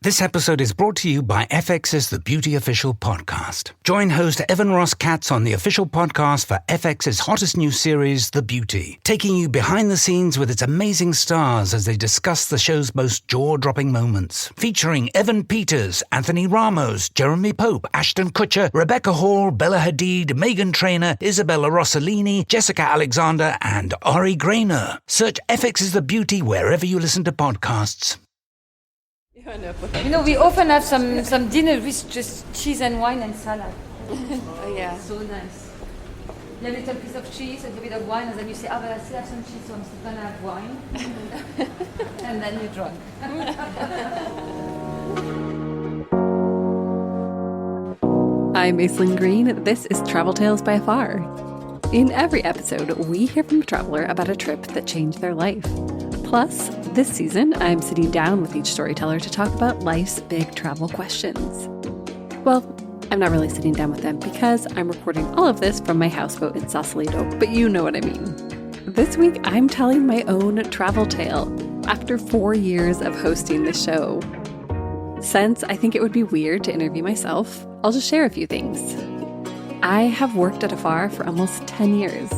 This episode is brought to you by FX's The Beauty Official Podcast. Join host Evan Ross Katz on the official podcast for FX's hottest new series, The Beauty, taking you behind the scenes with its amazing stars as they discuss the show's most jaw-dropping moments. Featuring Evan Peters, Anthony Ramos, Jeremy Pope, Ashton Kutcher, Rebecca Hall, Bella Hadid, Meghan Trainor, Isabella Rossellini, Jessica Alexander, and Ari Grainer. Search FX's The Beauty wherever you listen to podcasts. You know, we often have some dinner with just cheese and wine and salad. Oh, yeah. So nice. You have a little piece of cheese, a little bit of wine, and then you say, but I still have some cheese, so I'm still going to have wine. And then you're drunk. I'm Aislyn Greene. This is Travel Tales by Afar. In every episode, we hear from a traveler about a trip that changed their life. Plus, this season, I'm sitting down with each storyteller to talk about life's big travel questions. Well, I'm not really sitting down with them because I'm recording all of this from my houseboat in Sausalito, but you know what I mean. This week, I'm telling my own travel tale after 4 years of hosting the show. Since I think it would be weird to interview myself, I'll just share a few things. I have worked at Afar for almost 10 years.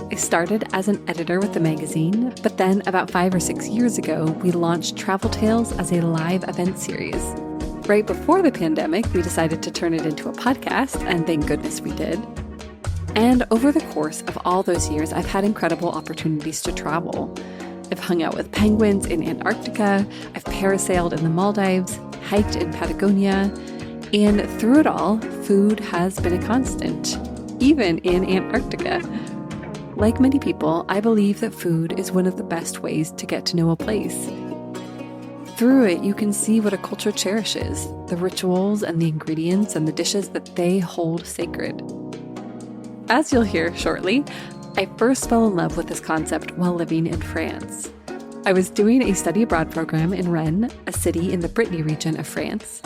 I started as an editor with the magazine, but then about 5 or 6 years ago, we launched Travel Tales as a live event series. Right before the pandemic, we decided to turn it into a podcast, and thank goodness we did. And over the course of all those years, I've had incredible opportunities to travel. I've hung out with penguins in Antarctica, I've parasailed in the Maldives, hiked in Patagonia, and through it all, food has been a constant, even in Antarctica. Like many people, I believe that food is one of the best ways to get to know a place. Through it, you can see what a culture cherishes, the rituals and the ingredients and the dishes that they hold sacred. As you'll hear shortly, I first fell in love with this concept while living in France. I was doing a study abroad program in Rennes, a city in the Brittany region of France,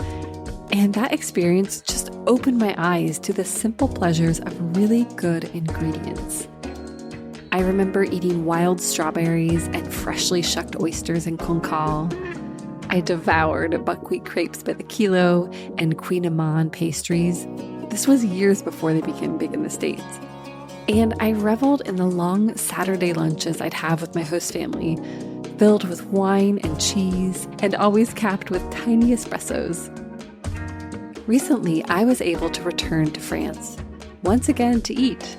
and that experience just opened my eyes to the simple pleasures of really good ingredients. I remember eating wild strawberries and freshly shucked oysters in Concal. I devoured buckwheat crepes by the kilo and Queen Amman pastries. This was years before they became big in the States. And I reveled in the long Saturday lunches I'd have with my host family, filled with wine and cheese and always capped with tiny espressos. Recently, I was able to return to France, once again to eat.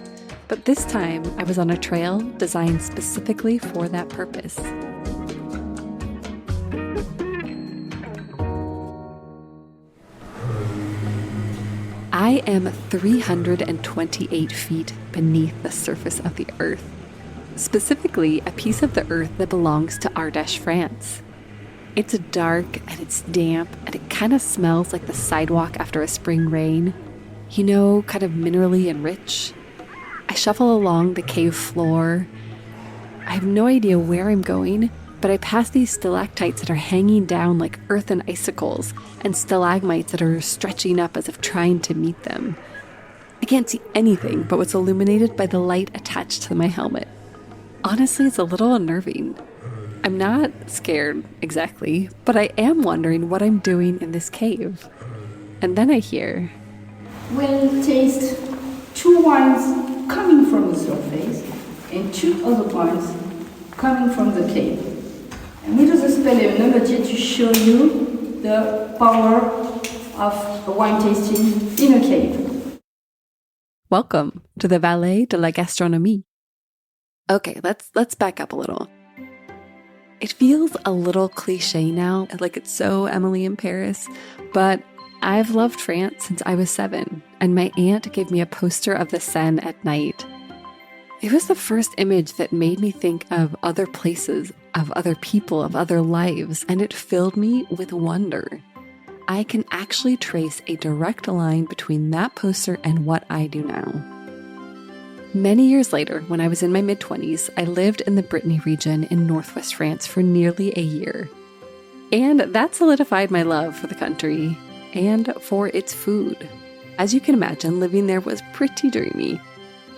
But this time, I was on a trail designed specifically for that purpose. I am 328 feet beneath the surface of the earth, specifically a piece of the earth that belongs to Ardèche, France. It's dark and it's damp and it kind of smells like the sidewalk after a spring rain. You know, kind of minerally and rich. I shuffle along the cave floor. I have no idea where I'm going, but I pass these stalactites that are hanging down like earthen icicles and stalagmites that are stretching up as if trying to meet them. I can't see anything but what's illuminated by the light attached to my helmet. Honestly, it's a little unnerving. I'm not scared exactly, but I am wondering what I'm doing in this cave. And then I hear, "We'll taste 2 wines coming from the surface and 2 other wines coming from the cave. And we do the spelunking to show you the power of a wine tasting in a cave." Welcome to the Vallée de la Gastronomie. Okay, let's back up a little. It feels a little cliche now, like it's so Emily in Paris, but I've loved France since I was 7, and my aunt gave me a poster of the Seine at night. It was the first image that made me think of other places, of other people, of other lives, and it filled me with wonder. I can actually trace a direct line between that poster and what I do now. Many years later, when I was in my mid-20s, I lived in the Brittany region in northwest France for nearly a year. And that solidified my love for the country and for its food. As you can imagine, living there was pretty dreamy.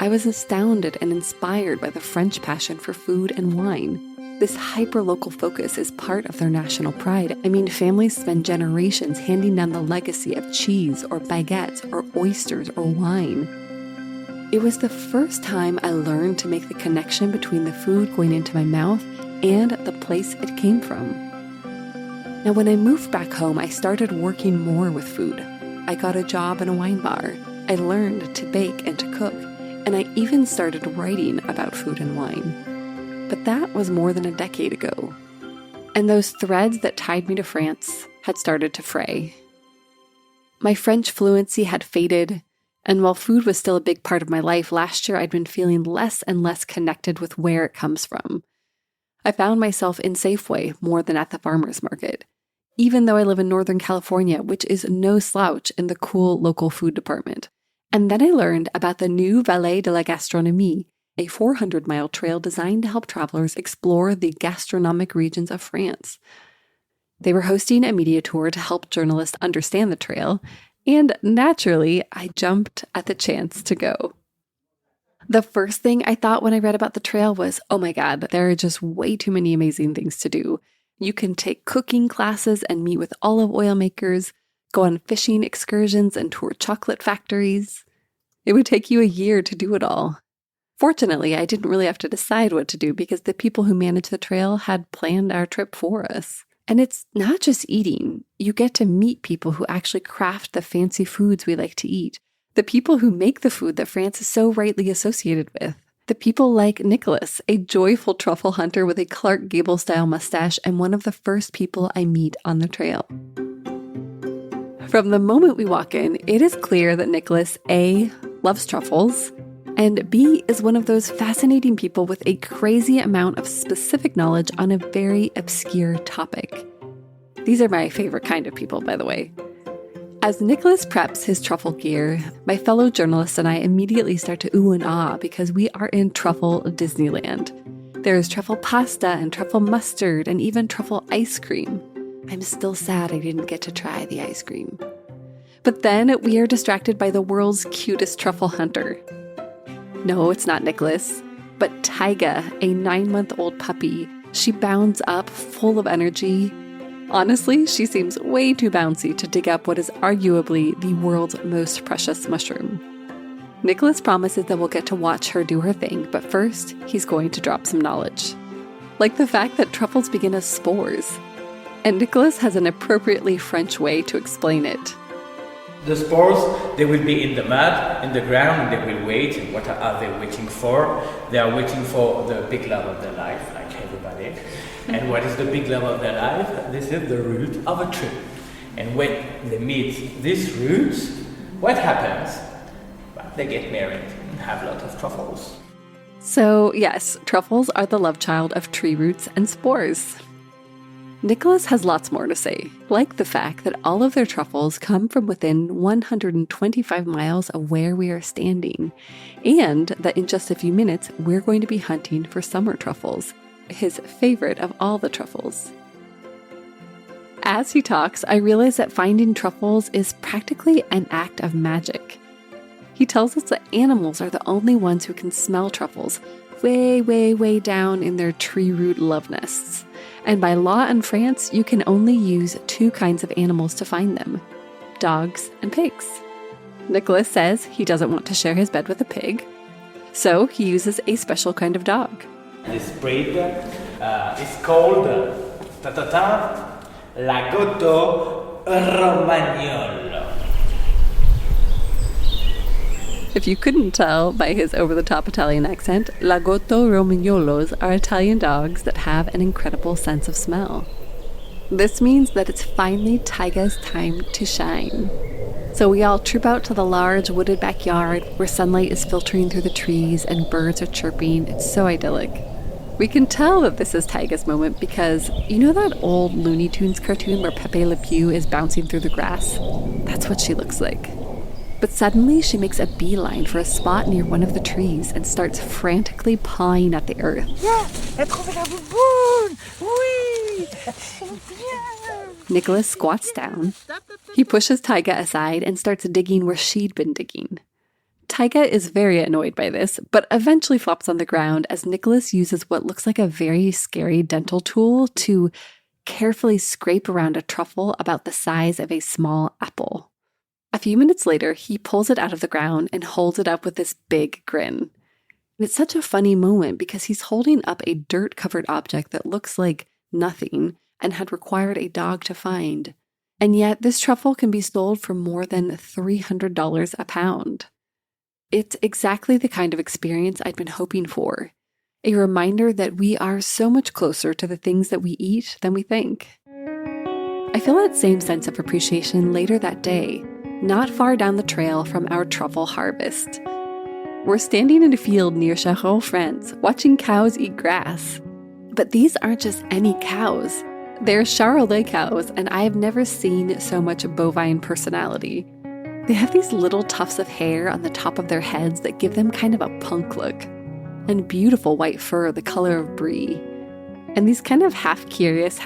I was astounded and inspired by the French passion for food and wine. This hyper-local focus is part of their national pride. I mean, families spend generations handing down the legacy of cheese or baguettes or oysters or wine. It was the first time I learned to make the connection between the food going into my mouth and the place it came from. Now, when I moved back home, I started working more with food. I got a job in a wine bar. I learned to bake and to cook, and I even started writing about food and wine. But that was more than a decade ago. And those threads that tied me to France had started to fray. My French fluency had faded, and while food was still a big part of my life, last year I'd been feeling less and less connected with where it comes from. I found myself in Safeway more than at the farmer's market, even though I live in Northern California, which is no slouch in the cool local food department. And then I learned about the new Vallée de la Gastronomie, a 400-mile trail designed to help travelers explore the gastronomic regions of France. They were hosting a media tour to help journalists understand the trail, and naturally, I jumped at the chance to go. The first thing I thought when I read about the trail was, oh my God, there are just way too many amazing things to do. You can take cooking classes and meet with olive oil makers, go on fishing excursions and tour chocolate factories. It would take you a year to do it all. Fortunately, I didn't really have to decide what to do because the people who manage the trail had planned our trip for us. And it's not just eating. You get to meet people who actually craft the fancy foods we like to eat. The people who make the food that France is so rightly associated with. The people like Nicholas, a joyful truffle hunter with a Clark Gable-style mustache and one of the first people I meet on the trail. From the moment we walk in, it is clear that Nicholas, A, loves truffles, and B, is one of those fascinating people with a crazy amount of specific knowledge on a very obscure topic. These are my favorite kind of people, by the way. As Nicholas preps his truffle gear, my fellow journalists and I immediately start to ooh and ah because we are in truffle Disneyland. There is truffle pasta and truffle mustard and even truffle ice cream. I'm still sad I didn't get to try the ice cream. But then we are distracted by the world's cutest truffle hunter. No, it's not Nicholas, but Tyga, a 9-month-old puppy. She bounds up, full of energy. Honestly, she seems way too bouncy to dig up what is arguably the world's most precious mushroom. Nicholas promises that we'll get to watch her do her thing, but first, he's going to drop some knowledge. Like the fact that truffles begin as spores. And Nicholas has an appropriately French way to explain it. The spores, they will be in the mud, in the ground, and they will wait. And what are they waiting for? They are waiting for the big love of their life, like everybody. And what is the big love of their life? This is the root of a tree. And when they meet these roots, what happens? Well, they get married and have a lot of truffles. So yes, truffles are the love child of tree roots and spores. Nicholas has lots more to say, like the fact that all of their truffles come from within 125 miles of where we are standing, and that in just a few minutes, we're going to be hunting for summer truffles, his favorite of all the truffles. As he talks, I realize that finding truffles is practically an act of magic. He tells us that animals are the only ones who can smell truffles way, way, way down in their tree root love nests. And by law in France, you can only use 2 kinds of animals to find them: dogs and pigs. Nicholas says he doesn't want to share his bed with a pig, so he uses a special kind of dog. This breed is called Lagotto Romagnolo. If you couldn't tell by his over-the-top Italian accent, Lagotto Romagnolos are Italian dogs that have an incredible sense of smell. This means that it's finally Tyga's time to shine. So we all troop out to the large wooded backyard where sunlight is filtering through the trees and birds are chirping. It's so idyllic. We can tell that this is Tyga's moment because, you know that old Looney Tunes cartoon where Pepe Le Pew is bouncing through the grass? That's what she looks like. But suddenly she makes a beeline for a spot near one of the trees and starts frantically pawing at the earth. Nicholas squats down. He pushes Tyga aside and starts digging where she'd been digging. Tyga is very annoyed by this, but eventually flops on the ground as Nicholas uses what looks like a very scary dental tool to carefully scrape around a truffle about the size of a small apple. A few minutes later, he pulls it out of the ground and holds it up with this big grin. It's such a funny moment because he's holding up a dirt-covered object that looks like nothing and had required a dog to find. And yet, this truffle can be sold for more than $300 a pound. It's exactly the kind of experience I'd been hoping for. A reminder that we are so much closer to the things that we eat than we think. I feel that same sense of appreciation later that day, not far down the trail from our truffle harvest. We're standing in a field near Charolles, France, watching cows eat grass. But these aren't just any cows. They're Charolais cows, and I have never seen so much bovine personality. They have these little tufts of hair on the top of their heads that give them kind of a punk look, and beautiful white fur the color of brie, and these kind of half-curious,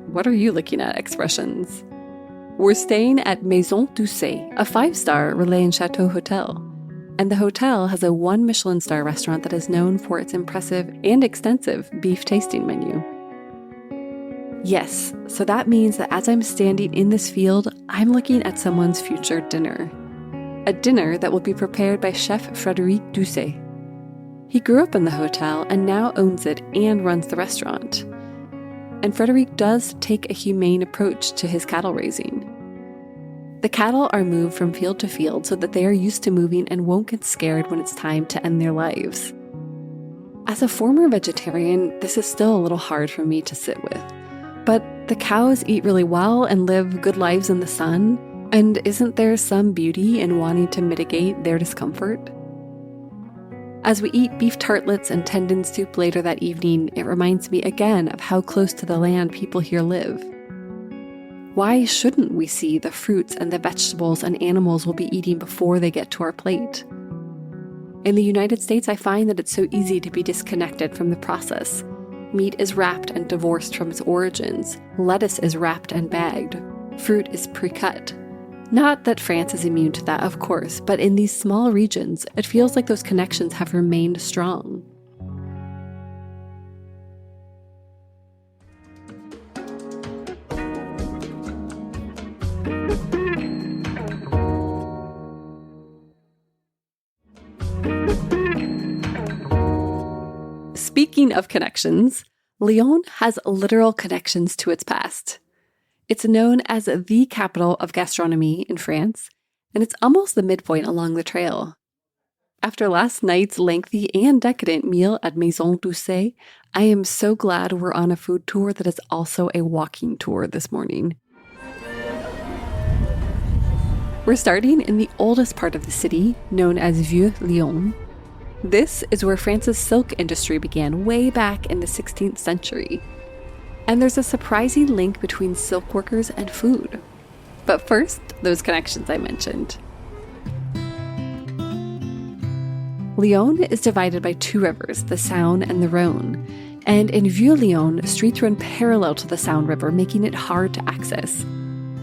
what are you looking at expressions. We're staying at Maison Doucet, a 5-star Relais and Chateau hotel. And the hotel has a 1 Michelin star restaurant that is known for its impressive and extensive beef tasting menu. Yes, so that means that as I'm standing in this field, I'm looking at someone's future dinner. A dinner that will be prepared by Chef Frédéric Doucet. He grew up in the hotel and now owns it and runs the restaurant. And Frédéric does take a humane approach to his cattle raising. The cattle are moved from field to field so that they are used to moving and won't get scared when it's time to end their lives. As a former vegetarian, this is still a little hard for me to sit with. But the cows eat really well and live good lives in the sun, and isn't there some beauty in wanting to mitigate their discomfort? As we eat beef tartlets and tendon soup later that evening, it reminds me again of how close to the land people here live. Why shouldn't we see the fruits and the vegetables and animals we'll be eating before they get to our plate? In the United States, I find that it's so easy to be disconnected from the process. Meat is wrapped and divorced from its origins. Lettuce is wrapped and bagged. Fruit is pre-cut. Not that France is immune to that, of course, but in these small regions, it feels like those connections have remained strong. Speaking of connections, Lyon has literal connections to its past. It's known as the capital of gastronomy in France, and it's almost the midpoint along the trail. After last night's lengthy and decadent meal at Maison Doucet, I am so glad we're on a food tour that is also a walking tour this morning. We're starting in the oldest part of the city, known as Vieux Lyon. This is where France's silk industry began way back in the 16th century. And there's a surprising link between silk workers and food. But first, those connections I mentioned. Lyon is divided by 2 rivers, the Saône and the Rhône. And in Vieux Lyon, streets run parallel to the Saône River, making it hard to access.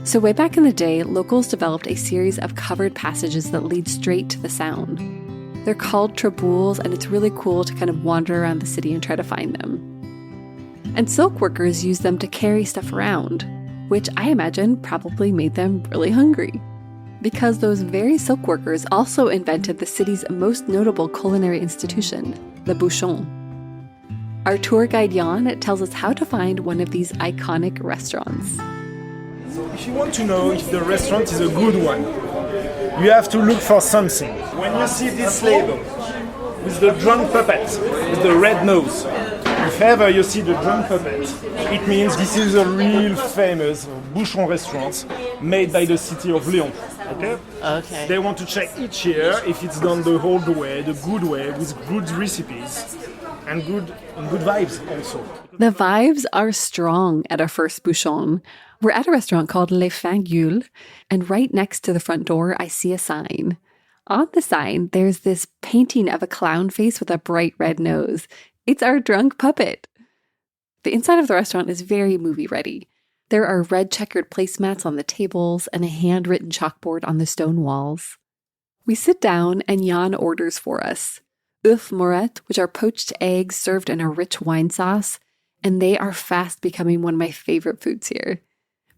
So way back in the day, locals developed a series of covered passages that lead straight to the Saône. They're called traboules, and it's really cool to kind of wander around the city and try to find them. And silk workers use them to carry stuff around, which I imagine probably made them really hungry. Because those very silk workers also invented the city's most notable culinary institution, the bouchon. Our tour guide Jan tells us how to find one of these iconic restaurants. So if you want to know if the restaurant is a good one, you have to look for something. When you see this label with the drunk puppet, with the red nose, if ever you see the drunk puppet, it means this is a real famous bouchon restaurant made by the city of Lyon. Okay? They want to check each year if it's done the old way, the good way, with good recipes and good vibes also. The vibes are strong at our first bouchon. We're at a restaurant called Les Fins Gueules, and right next to the front door, I see a sign. On the sign, there's this painting of a clown face with a bright red nose. It's our drunk puppet. The inside of the restaurant is very movie-ready. There are red checkered placemats on the tables and a handwritten chalkboard on the stone walls. We sit down and Jan orders for us. Œufs morettes, which are poached eggs served in a rich wine sauce, and they are fast becoming one of my favorite foods here.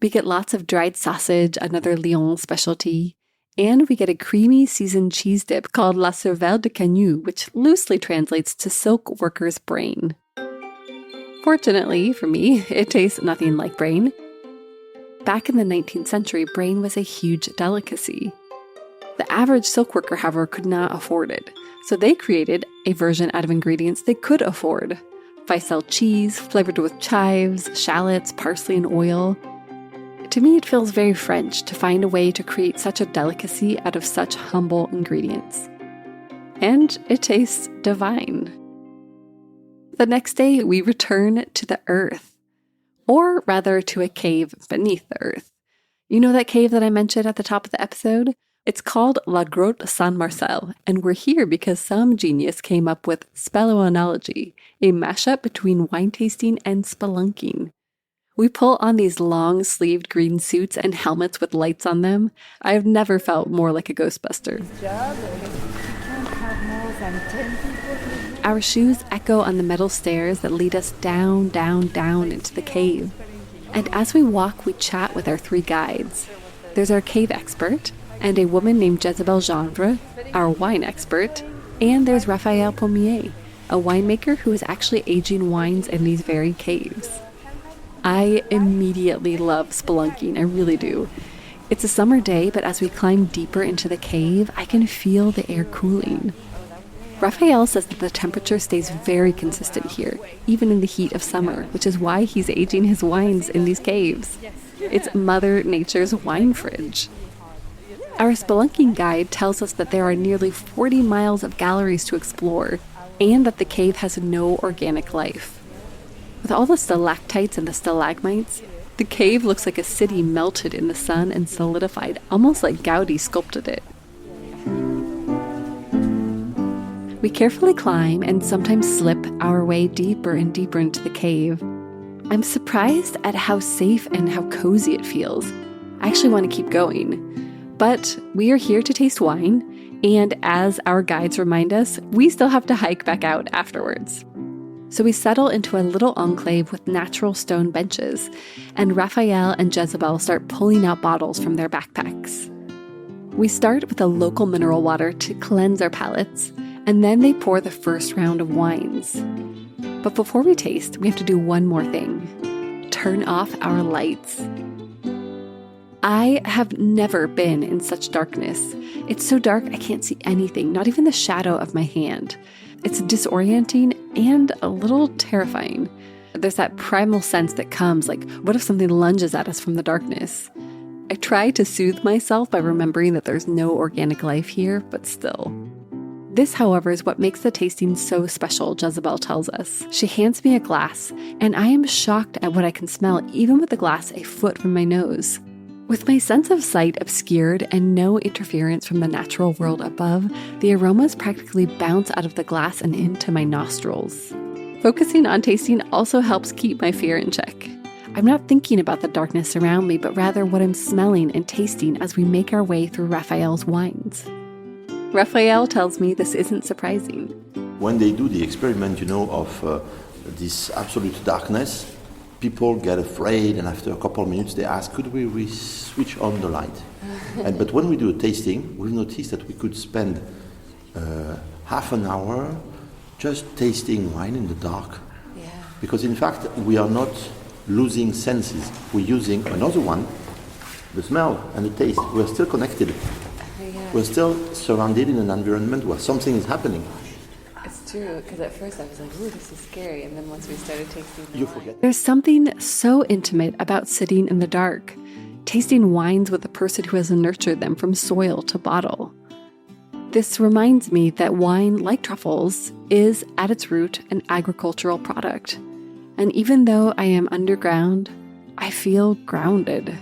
We get lots of dried sausage, another Lyon specialty, and we get a creamy seasoned cheese dip called la cervelle de cagnou, which loosely translates to silk worker's brain. Fortunately for me, it tastes nothing like brain. Back in the 19th century, brain was a huge delicacy. The average silk worker, however, could not afford it, so they created a version out of ingredients they could afford. Ficelle cheese, flavored with chives, shallots, parsley, and oil. To me, it feels very French to find a way to create such a delicacy out of such humble ingredients. And it tastes divine. The next day, we return to the earth, or rather to a cave beneath the earth. You know that cave that I mentioned at the top of the episode? It's called La Grotte Saint-Marcel, and we're here because some genius came up with spelunking, a mashup between wine tasting and spelunking. We pull on these long-sleeved green suits and helmets with lights on them. I've never felt more like a Ghostbuster. Our shoes echo on the metal stairs that lead us down, down, down into the cave. And as we walk, we chat with our 3 guides. There's our cave expert, and a woman named Jezebel Gendre, our wine expert, and there's Raphael Pommier, a winemaker who is actually aging wines in these very caves. I immediately love spelunking, I really do. It's a summer day, but as we climb deeper into the cave, I can feel the air cooling. Raphael says that the temperature stays very consistent here, even in the heat of summer, which is why he's aging his wines in these caves. It's Mother Nature's wine fridge. Our spelunking guide tells us that there are nearly 40 miles of galleries to explore, and that the cave has no organic life. With all the stalactites and the stalagmites, the cave looks like a city melted in the sun and solidified, almost like Gaudi sculpted it. We carefully climb and sometimes slip our way deeper and deeper into the cave. I'm surprised at how safe and how cozy it feels. I actually want to keep going. But we are here to taste wine, and as our guides remind us, we still have to hike back out afterwards. So we settle into a little enclave with natural stone benches, and Raphael and Jezebel start pulling out bottles from their backpacks. We start with a local mineral water to cleanse our palates, and then they pour the first round of wines. But before we taste, we have to do one more thing. Turn off our lights. I have never been in such darkness. It's so dark I can't see anything, not even the shadow of my hand. It's disorienting and a little terrifying. There's that primal sense that comes, like, what if something lunges at us from the darkness? I try to soothe myself by remembering that there's no organic life here, but still. This, however, is what makes the tasting so special, Jezebel tells us. She hands me a glass, and I am shocked at what I can smell even with the glass a foot from my nose. With my sense of sight obscured and no interference from the natural world above, the aromas practically bounce out of the glass and into my nostrils. Focusing on tasting also helps keep my fear in check. I'm not thinking about the darkness around me, but rather what I'm smelling and tasting as we make our way through Raphael's wines. Raphael tells me this isn't surprising. When they do the experiment, of this absolute darkness, people get afraid, and after a couple of minutes they ask, could we switch on the light? But when we do a tasting, we've noticed that we could spend half an hour just tasting wine in the dark. Yeah. Because in fact, we are not losing senses. We're using another one, the smell and the taste. We're still connected. Yeah. We're still surrounded in an environment where something is happening. It's true, because at first I was like, ooh, this is scary. And then once we started tasting the wine. There's something so intimate about sitting in the dark, tasting wines with the person who has nurtured them from soil to bottle. This reminds me that wine, like truffles, is at its root an agricultural product. And even though I am underground, I feel grounded.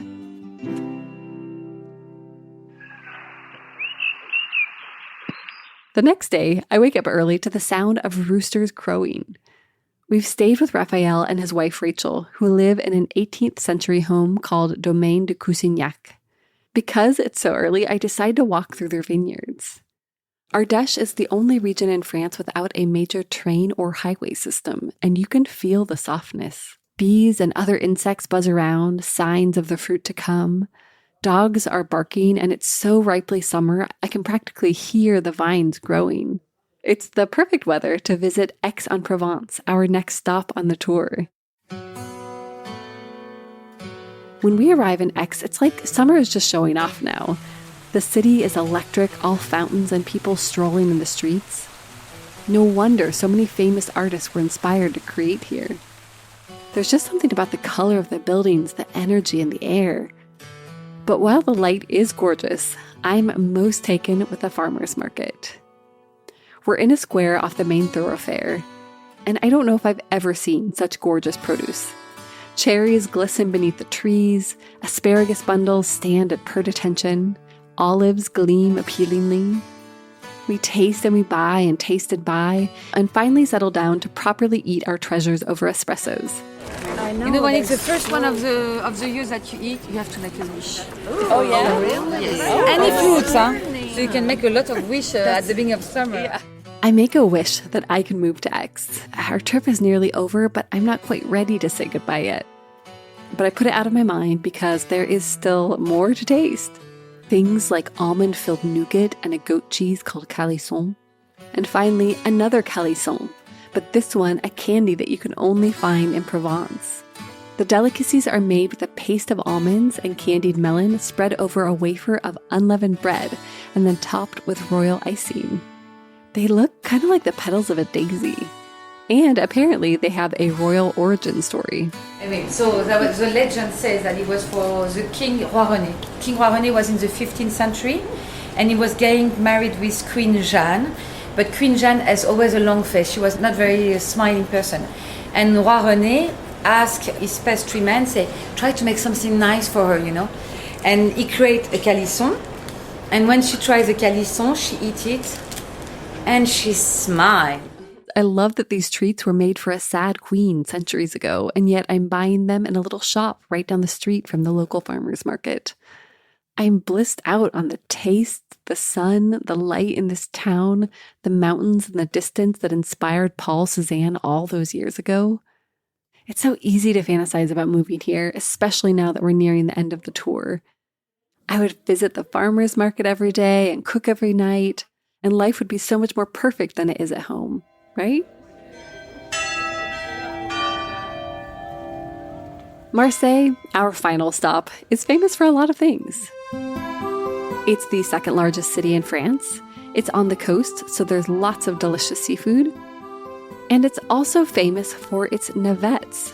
The next day, I wake up early to the sound of roosters crowing. We've stayed with Raphael and his wife Rachel, who live in an 18th century home called Domaine de Coussignac. Because it's so early, I decide to walk through their vineyards. Ardèche is the only region in France without a major train or highway system, and you can feel the softness. Bees and other insects buzz around, signs of the fruit to come. Dogs are barking, and it's so ripely summer, I can practically hear the vines growing. It's the perfect weather to visit Aix-en-Provence, our next stop on the tour. When we arrive in Aix, it's like summer is just showing off now. The city is electric, all fountains and people strolling in the streets. No wonder so many famous artists were inspired to create here. There's just something about the color of the buildings, the energy in the air. But while the light is gorgeous, I'm most taken with the farmers market. We're in a square off the main thoroughfare, and I don't know if I've ever seen such gorgeous produce. Cherries glisten beneath the trees, asparagus bundles stand at pert attention, olives gleam appealingly. We taste and we buy and tasted by, and finally settle down to properly eat our treasures over espressos. You know, when it's the first one of the years that you eat, you have to make a wish. Oh, yeah? Really? Yes. Any fruits, huh? So you can make a lot of wish at the beginning of summer. Yeah. I make a wish that I can move to Aix. Our trip is nearly over, but I'm not quite ready to say goodbye yet. But I put it out of my mind because there is still more to taste. Things like almond-filled nougat and a goat cheese called calisson. And finally, another calisson, but this one a candy that you can only find in Provence. The delicacies are made with a paste of almonds and candied melon spread over a wafer of unleavened bread and then topped with royal icing. They look kind of like the petals of a daisy. And apparently they have a royal origin story. So the legend says that it was for the King Roi René. King Roi René was in the 15th century and he was getting married with Queen Jeanne. But Queen Jeanne has always a long face. She was not very smiling person. And Roi René asked his pastry man, try to make something nice for her, you know. And he created a calisson. And when she tries the calisson, she eats it and she smiles. I love that these treats were made for a sad queen centuries ago, and yet I'm buying them in a little shop right down the street from the local farmers market. I'm blissed out on the taste, the sun, the light in this town, the mountains in the distance that inspired Paul Cézanne all those years ago. It's so easy to fantasize about moving here, especially now that we're nearing the end of the tour. I would visit the farmers market every day and cook every night, and life would be so much more perfect than it is at home. Right? Marseille, our final stop, is famous for a lot of things. It's the second largest city in France. It's on the coast, so there's lots of delicious seafood. And it's also famous for its navettes.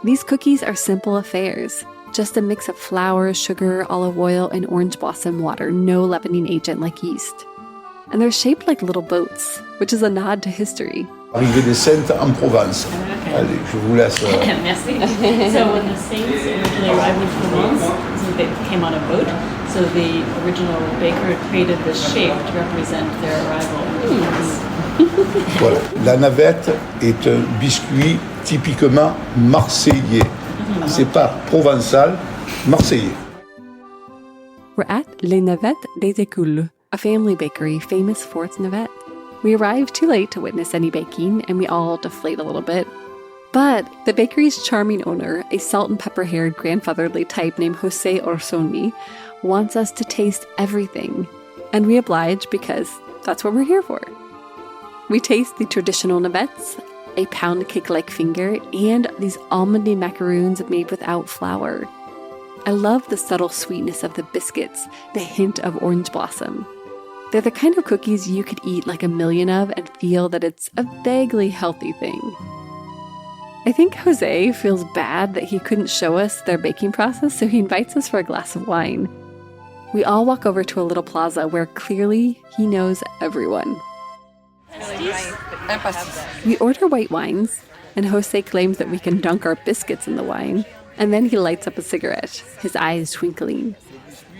These cookies are simple affairs, just a mix of flour, sugar, olive oil, and orange blossom water, no leavening agent like yeast. And they're shaped like little boats, which is a nod to history. Arrivée des Saintes en Provence. Okay. Allez, je vous laisse. Merci. So when the Saints originally arrived in Provence, so they came on a boat. So the original baker created this shape to represent their arrival in Provence. Voilà. La navette est un biscuit typiquement marseillais. C'est pas provençal, marseillais. We're at Les Navettes des Écoules, a family bakery famous for its navettes. We arrived too late to witness any baking, and we all deflate a little bit. But the bakery's charming owner, a salt and pepper-haired grandfatherly type named José Orsoni, wants us to taste everything. And we oblige because that's what we're here for. We taste the traditional navettes, a pound cake-like finger, and these almondy macaroons made without flour. I love the subtle sweetness of the biscuits, the hint of orange blossom. They're the kind of cookies you could eat like a million of and feel that it's a vaguely healthy thing. I think Jose feels bad that he couldn't show us their baking process, so he invites us for a glass of wine. We all walk over to a little plaza where clearly he knows everyone. We order white wines, and Jose claims that we can dunk our biscuits in the wine, and then he lights up a cigarette, his eyes twinkling.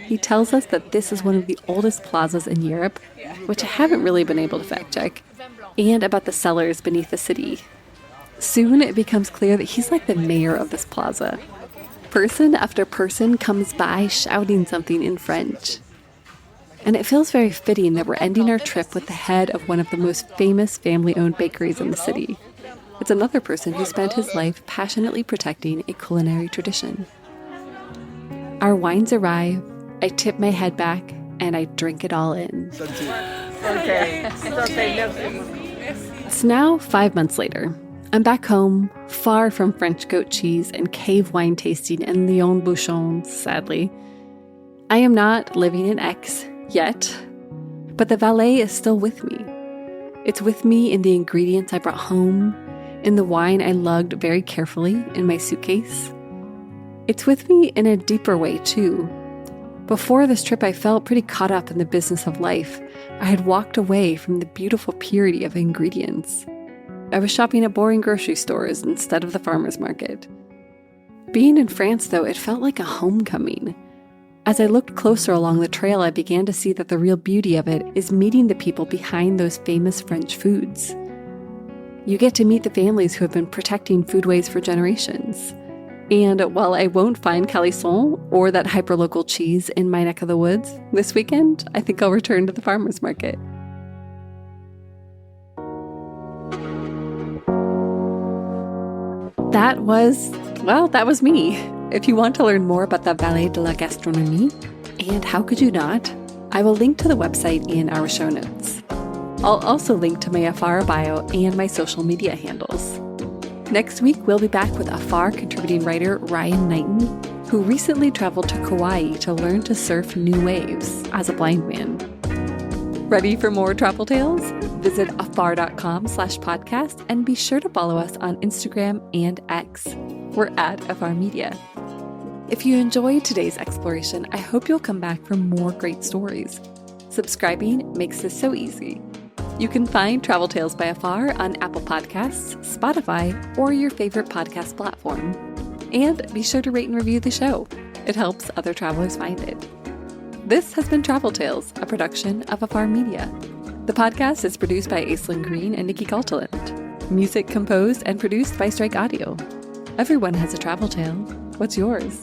He tells us that this is one of the oldest plazas in Europe, which I haven't really been able to fact check, and about the cellars beneath the city. Soon it becomes clear that he's like the mayor of this plaza. Person after person comes by shouting something in French. And it feels very fitting that we're ending our trip with the head of one of the most famous family-owned bakeries in the city. It's another person who spent his life passionately protecting a culinary tradition. Our wines arrive, I tip my head back, and I drink it all in. It's now 5 months later. I'm back home, far from French goat cheese and cave wine tasting and Lyon bouchons, sadly. I am not living in Aix yet, but the Vallée is still with me. It's with me in the ingredients I brought home, in the wine I lugged very carefully in my suitcase. It's with me in a deeper way, too. Before this trip, I felt pretty caught up in the business of life. I had walked away from the beautiful purity of ingredients. I was shopping at boring grocery stores instead of the farmer's market. Being in France, though, it felt like a homecoming. As I looked closer along the trail, I began to see that the real beauty of it is meeting the people behind those famous French foods. You get to meet the families who have been protecting foodways for generations. And while I won't find calisson or that hyperlocal cheese in my neck of the woods this weekend, I think I'll return to the farmer's market. That was me. If you want to learn more about the Vallée de la Gastronomie, and how could you not, I will link to the website in our show notes. I'll also link to my Afar bio and my social media handles. Next week, we'll be back with Afar contributing writer Ryan Knighton, who recently traveled to Kauai to learn to surf new waves as a blind man. Ready for more travel tales? Visit afar.com/podcast and be sure to follow us on Instagram and X. We're at Afar Media. If you enjoyed today's exploration, I hope you'll come back for more great stories. Subscribing makes this so easy. You can find Travel Tales by Afar on Apple Podcasts, Spotify, or your favorite podcast platform. And be sure to rate and review the show. It helps other travelers find it. This has been Travel Tales, a production of Afar Media. The podcast is produced by Aislyn Greene and Nikki Galtaland. Music composed and produced by Strike Audio. Everyone has a travel tale. What's yours?